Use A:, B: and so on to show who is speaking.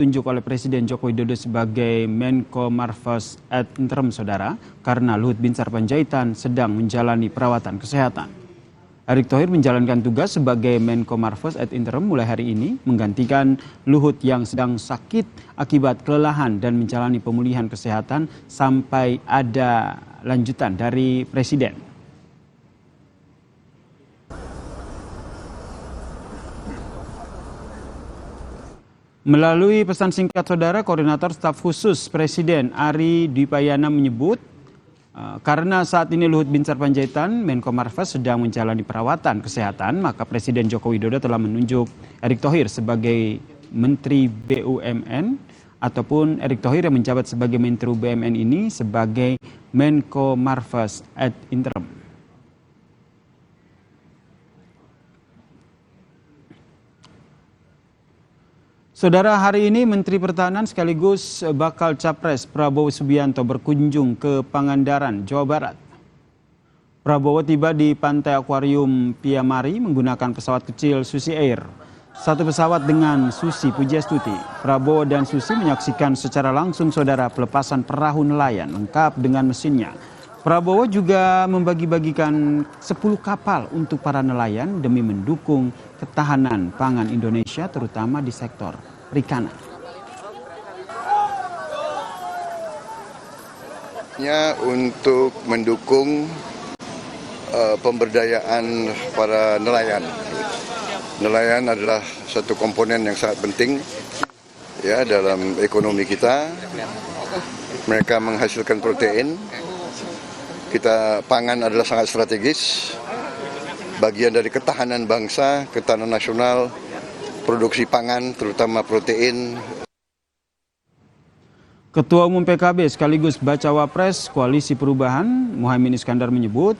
A: ditunjuk oleh Presiden Joko Widodo sebagai Menko Marves ad interim, saudara, karena Luhut Binsar Panjaitan sedang menjalani perawatan kesehatan. Erick Thohir menjalankan tugas sebagai Menko Marves ad interim mulai hari ini, menggantikan Luhut yang sedang sakit akibat kelelahan dan menjalani pemulihan kesehatan sampai ada lanjutan dari Presiden. Melalui pesan singkat, saudara, Koordinator Staf Khusus Presiden Ari Dwipayana menyebut karena saat ini Luhut Binsar Panjaitan, Menko Marves, sedang menjalani perawatan kesehatan, maka Presiden Joko Widodo telah menunjuk Erick Thohir sebagai Menteri BUMN, ataupun Erick Thohir yang menjabat sebagai Menteri BUMN ini sebagai Menko Marves ad interim. Saudara, hari ini Menteri Pertahanan sekaligus bakal Capres Prabowo Subianto berkunjung ke Pangandaran, Jawa Barat. Prabowo tiba di Pantai Akuarium Piamari menggunakan pesawat kecil Susi Air. Satu pesawat dengan Susi Pujiastuti. Prabowo dan Susi menyaksikan secara langsung, saudara, pelepasan perahu nelayan lengkap dengan mesinnya. Prabowo juga membagi-bagikan 10 kapal untuk para nelayan demi mendukung ketahanan pangan Indonesia, terutama di sektor perikanan.
B: Untuk mendukung pemberdayaan para nelayan. Nelayan adalah satu komponen yang sangat penting ya dalam ekonomi kita. Mereka menghasilkan protein. Pangan adalah sangat strategis, bagian dari ketahanan bangsa, ketahanan nasional, produksi pangan, terutama protein.
A: Ketua Umum PKB sekaligus Bacawa Pres Koalisi Perubahan, Muhaimin Iskandar, menyebut